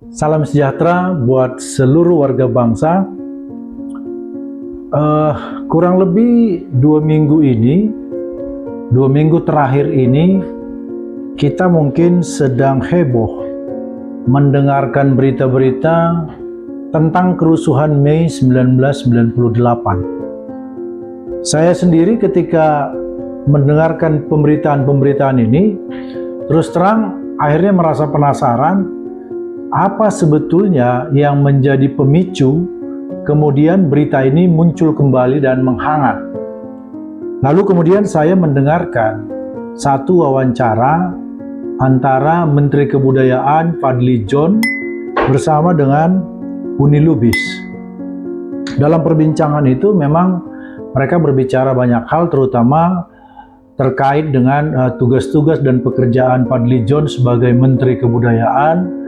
Salam sejahtera buat seluruh warga bangsa. Kurang lebih 2 minggu terakhir ini, kita mungkin sedang heboh mendengarkan berita-berita tentang kerusuhan Mei 1998. Saya sendiri ketika mendengarkan pemberitaan-pemberitaan ini, terus terang akhirnya merasa penasaran apa sebetulnya yang menjadi pemicu kemudian berita ini muncul kembali dan menghangat. Lalu kemudian saya mendengarkan satu wawancara antara Menteri Kebudayaan Fadly John bersama dengan Uni Lubis. Dalam perbincangan itu memang mereka berbicara banyak hal, terutama terkait dengan tugas-tugas dan pekerjaan Fadly John sebagai Menteri Kebudayaan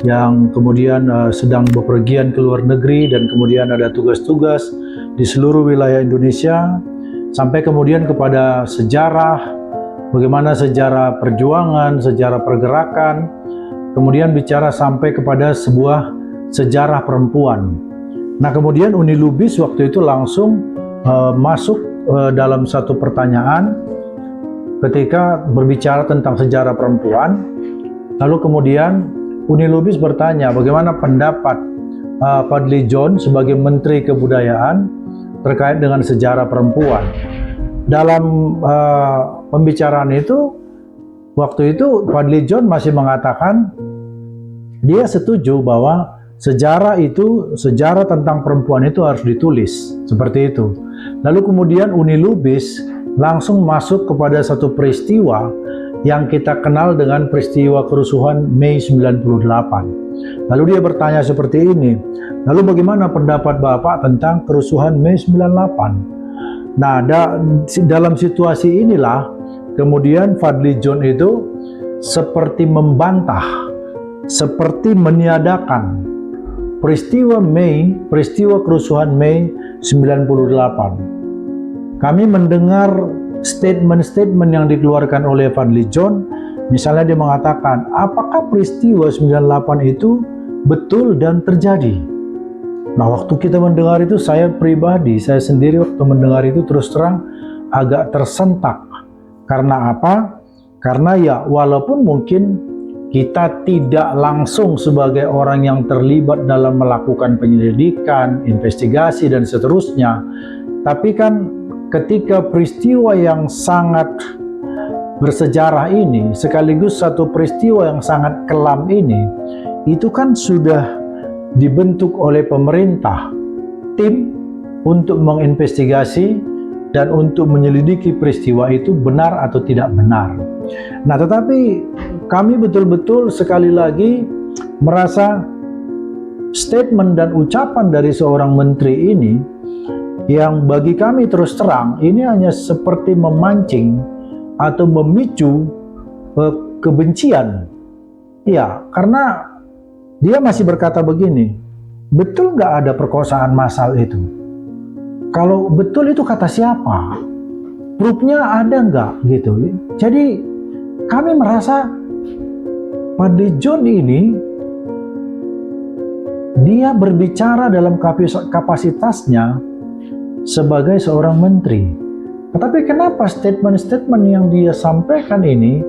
yang kemudian sedang bepergian ke luar negeri dan kemudian ada tugas-tugas di seluruh wilayah Indonesia, sampai kemudian kepada sejarah, bagaimana sejarah perjuangan, sejarah pergerakan, kemudian bicara sampai kepada sebuah sejarah perempuan. Nah, kemudian Uni Lubis waktu itu langsung masuk dalam satu pertanyaan ketika berbicara tentang sejarah perempuan. Lalu kemudian Uni Lubis bertanya bagaimana pendapat Fadly John sebagai Menteri Kebudayaan terkait dengan sejarah perempuan. Dalam pembicaraan itu, waktu itu Fadly John masih mengatakan dia setuju bahwa sejarah tentang perempuan itu harus ditulis, seperti itu. Lalu kemudian Uni Lubis langsung masuk kepada satu peristiwa yang kita kenal dengan peristiwa kerusuhan Mei 98. Lalu dia bertanya seperti ini, lalu bagaimana pendapat Bapak tentang kerusuhan Mei 98? Nah, dalam situasi inilah kemudian Fadly John itu seperti membantah, seperti meniadakan peristiwa kerusuhan Mei 98. Kami mendengar statement-statement yang dikeluarkan oleh Fadly John. Misalnya dia mengatakan, apakah peristiwa 98 itu betul dan terjadi? Nah, waktu kita mendengar itu, saya sendiri waktu mendengar itu terus terang agak tersentak. Karena apa? Karena ya walaupun mungkin kita tidak langsung sebagai orang yang terlibat dalam melakukan penyelidikan, investigasi dan seterusnya, tapi kan ketika peristiwa yang sangat bersejarah ini, sekaligus satu peristiwa yang sangat kelam ini, itu kan sudah dibentuk oleh pemerintah, tim untuk menginvestigasi dan untuk menyelidiki peristiwa itu benar atau tidak benar. Nah, tetapi kami betul-betul sekali lagi merasa statement dan ucapan dari seorang menteri ini yang bagi kami terus terang ini hanya seperti memancing atau memicu kebencian. Ya, karena dia masih berkata begini, betul nggak ada perkosaan massal itu? Kalau betul itu kata siapa? Proof-nya ada nggak gitu? Jadi kami merasa Fadly John ini dia berbicara dalam kapasitasnya sebagai seorang menteri. Tetapi kenapa statement-statement yang dia sampaikan ini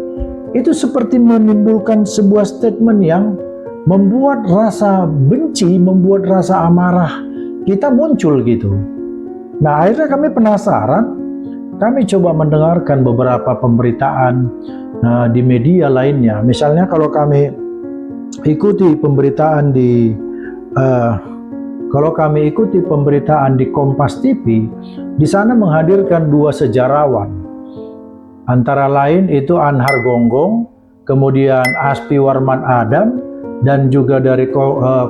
itu seperti menimbulkan sebuah statement yang membuat rasa benci, membuat rasa amarah kita muncul gitu. Nah, akhirnya kami penasaran, kami coba mendengarkan beberapa pemberitaan di media lainnya. Misalnya kalau kami ikuti pemberitaan di Kompas TV, di sana menghadirkan dua sejarawan. Antara lain itu Anhar Gonggong, kemudian Aspi Warman Adam, dan juga dari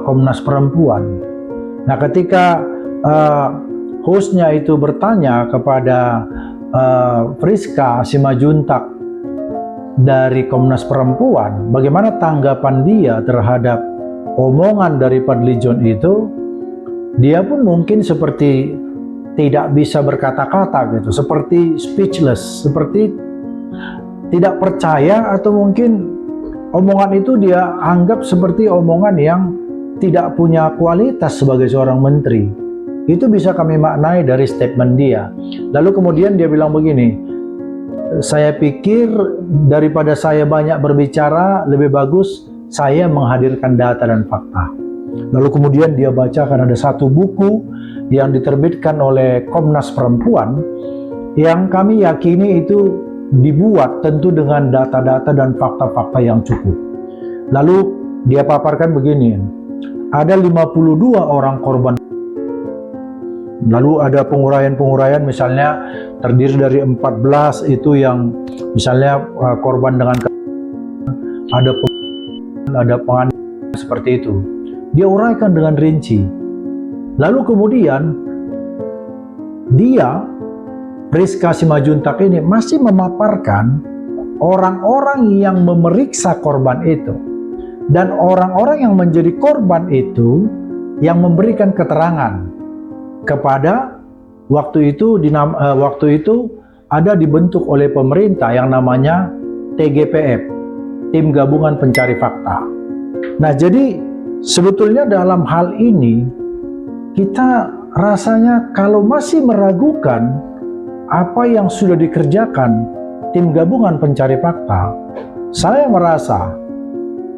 Komnas Perempuan. Nah, ketika hostnya itu bertanya kepada Friska Simajuntak dari Komnas Perempuan, bagaimana tanggapan dia terhadap omongan dari Fadly John itu, dia pun mungkin seperti tidak bisa berkata-kata gitu, seperti speechless, seperti tidak percaya atau mungkin omongan itu dia anggap seperti omongan yang tidak punya kualitas sebagai seorang menteri. Itu bisa kami maknai dari statement dia. Lalu kemudian dia bilang begini, saya pikir daripada saya banyak berbicara, lebih bagus saya menghadirkan data dan fakta. Lalu kemudian dia bacakan ada satu buku yang diterbitkan oleh Komnas Perempuan yang kami yakini itu dibuat tentu dengan data-data dan fakta-fakta yang cukup. Lalu dia paparkan begini, ada 52 orang korban. Lalu ada penguraian-penguraian, misalnya terdiri dari 14 itu yang misalnya korban dengan ada penganiayaan seperti itu. Dia uraikan dengan rinci. Lalu kemudian dia Priska Simajuntak ini masih memaparkan orang-orang yang memeriksa korban itu dan orang-orang yang menjadi korban itu yang memberikan keterangan kepada waktu itu ada dibentuk oleh pemerintah yang namanya TGPF, Tim Gabungan Pencari Fakta. Nah, jadi sebetulnya dalam hal ini kita rasanya kalau masih meragukan apa yang sudah dikerjakan Tim Gabungan Pencari Fakta, saya merasa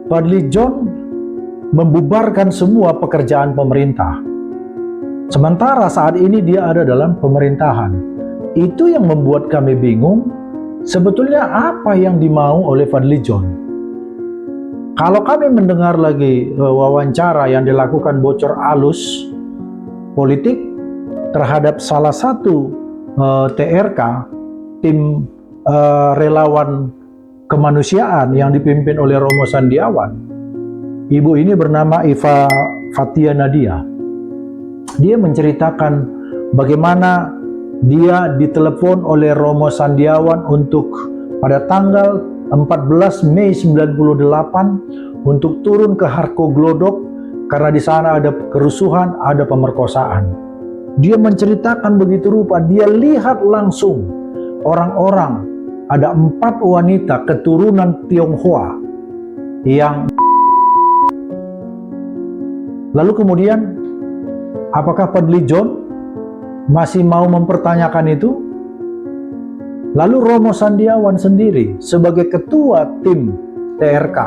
Fadly John membubarkan semua pekerjaan pemerintah. Sementara saat ini dia ada dalam pemerintahan. Itu yang membuat kami bingung, sebetulnya apa yang dimau oleh Fadly John. Kalau kami mendengar lagi wawancara yang dilakukan bocor alus politik terhadap salah satu TRK, tim relawan kemanusiaan yang dipimpin oleh Romo Sandiawan. Ibu ini bernama Iva Fatia Nadia. Dia menceritakan bagaimana dia ditelepon oleh Romo Sandiawan untuk pada tanggal 14 Mei 98 untuk turun ke Harko Glodok karena di sana ada kerusuhan, ada pemerkosaan. Dia menceritakan begitu rupa, dia lihat langsung orang-orang, ada 4 wanita keturunan Tionghoa yang lalu kemudian apakah Fadly John masih mau mempertanyakan itu? Lalu Romo Sandiawan sendiri sebagai ketua tim TRK.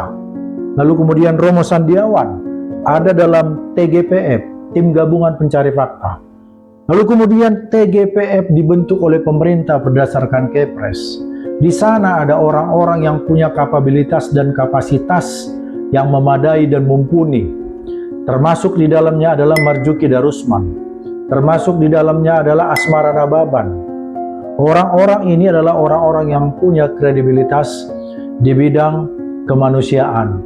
Lalu kemudian Romo Sandiawan ada dalam TGPF, Tim Gabungan Pencari Fakta. Lalu kemudian TGPF dibentuk oleh pemerintah berdasarkan Kepres. Di sana ada orang-orang yang punya kapabilitas dan kapasitas yang memadai dan mumpuni. Termasuk di dalamnya adalah Marjuki Darusman. Termasuk di dalamnya adalah Asmara Nababan. Orang-orang ini adalah orang-orang yang punya kredibilitas di bidang kemanusiaan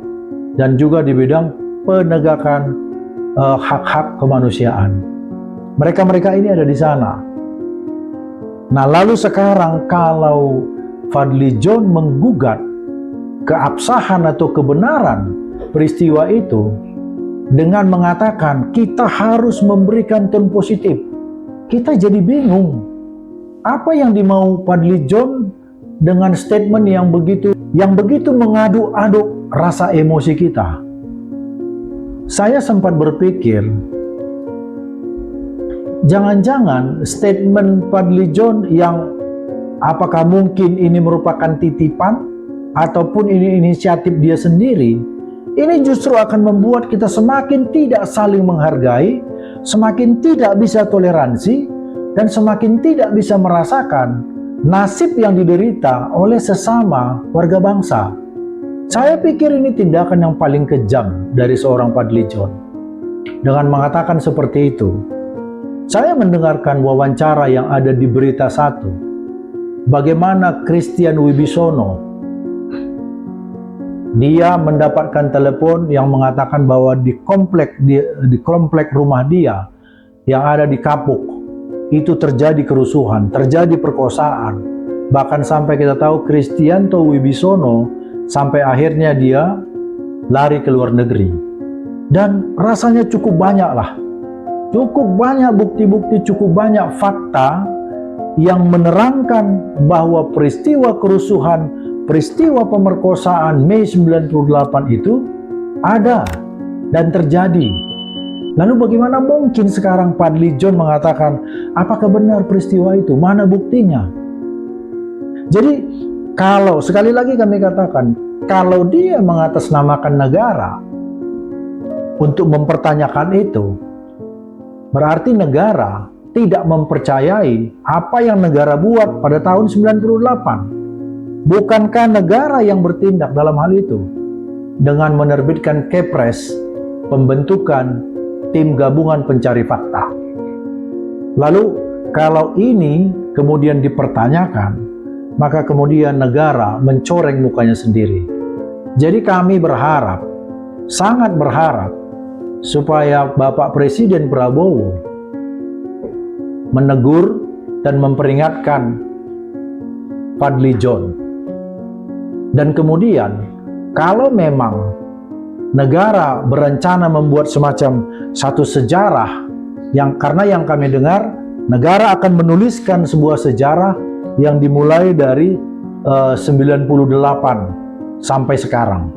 dan juga di bidang penegakan hak-hak kemanusiaan. Mereka-mereka ini ada di sana. Nah, lalu sekarang kalau Fadly John menggugat keabsahan atau kebenaran peristiwa itu dengan mengatakan kita harus memberikan tone positif, kita jadi bingung. Apa yang dimau Fadly John dengan statement yang begitu mengaduk-aduk rasa emosi kita? Saya sempat berpikir, jangan-jangan statement Fadly John yang apakah mungkin ini merupakan titipan ataupun ini inisiatif dia sendiri, ini justru akan membuat kita semakin tidak saling menghargai, semakin tidak bisa toleransi, dan semakin tidak bisa merasakan nasib yang diderita oleh sesama warga bangsa. Saya pikir ini tindakan yang paling kejam dari seorang Fadly John. Dengan mengatakan seperti itu, saya mendengarkan wawancara yang ada di Berita 1. Bagaimana Christian Wibisono, dia mendapatkan telepon yang mengatakan bahwa di komplek rumah dia yang ada di Kapuk, itu terjadi kerusuhan, terjadi perkosaan. Bahkan sampai kita tahu Kristianto Wibisono sampai akhirnya dia lari ke luar negeri. Dan rasanya cukup banyak lah. Cukup banyak bukti-bukti, cukup banyak fakta yang menerangkan bahwa peristiwa kerusuhan peristiwa pemerkosaan Mei 98 itu ada dan terjadi. Lalu bagaimana mungkin sekarang Fadly John mengatakan, apakah benar peristiwa itu? Mana buktinya? Jadi kalau, sekali lagi kami katakan, kalau dia mengatasnamakan negara untuk mempertanyakan itu, berarti negara tidak mempercayai apa yang negara buat pada tahun 98. Bukankah negara yang bertindak dalam hal itu dengan menerbitkan Kepres pembentukan tim gabungan pencari fakta? Lalu kalau ini kemudian dipertanyakan, maka kemudian negara mencoreng mukanya sendiri. Jadi kami berharap, sangat berharap, supaya Bapak Presiden Prabowo menegur dan memperingatkan Fadly John. Dan kemudian, kalau memang negara berencana membuat semacam satu sejarah, karena yang kami dengar, negara akan menuliskan sebuah sejarah yang dimulai dari 98 sampai sekarang.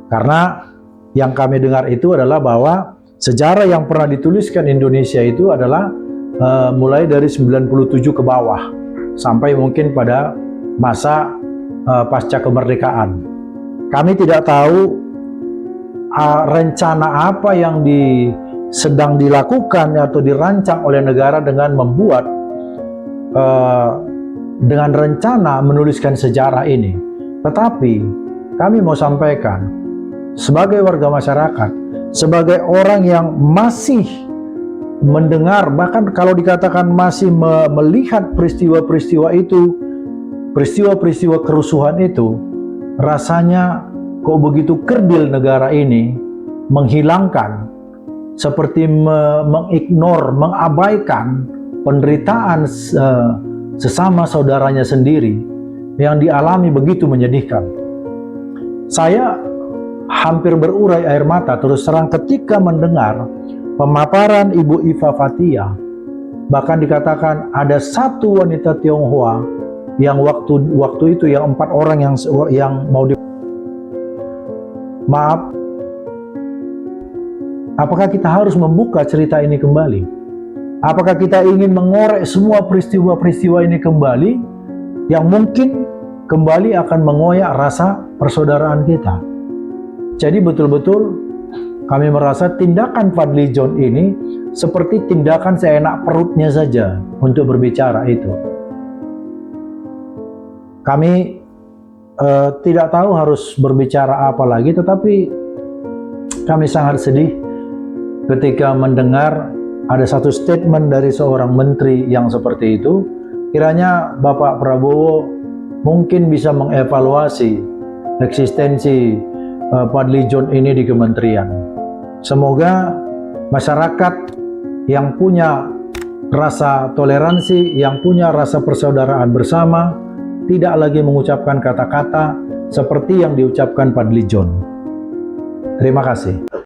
Karena yang kami dengar itu adalah bahwa sejarah yang pernah dituliskan Indonesia itu adalah mulai dari 97 ke bawah sampai mungkin pada masa pasca kemerdekaan. Kami tidak tahu rencana apa yang sedang dilakukan atau dirancang oleh negara dengan membuat dengan rencana menuliskan sejarah ini. Tetapi kami mau sampaikan sebagai warga masyarakat, sebagai orang yang masih mendengar, bahkan kalau dikatakan masih melihat peristiwa-peristiwa itu, peristiwa-peristiwa kerusuhan itu, rasanya kok begitu kerdil negara ini menghilangkan, seperti mengignore, mengabaikan penderitaan sesama saudaranya sendiri yang dialami begitu menyedihkan. Saya hampir berurai air mata terus terang ketika mendengar pemaparan Ibu Iva Fathia. Bahkan dikatakan ada satu wanita Tionghoa yang waktu itu yang 4 orang yang mau maaf, apakah kita harus membuka cerita ini kembali? Apakah kita ingin mengorek semua peristiwa-peristiwa ini kembali yang mungkin kembali akan mengoyak rasa persaudaraan kita? Jadi betul-betul kami merasa tindakan Fadly John ini seperti tindakan seenak perutnya saja untuk berbicara itu. Kami tidak tahu harus berbicara apa lagi, tetapi kami sangat sedih ketika mendengar ada satu statement dari seorang menteri yang seperti itu. Kiranya Bapak Prabowo mungkin bisa mengevaluasi eksistensi Fadly John ini di kementerian. Semoga masyarakat yang punya rasa toleransi, yang punya rasa persaudaraan bersama, tidak lagi mengucapkan kata-kata seperti yang diucapkan Fadly John. Terima kasih.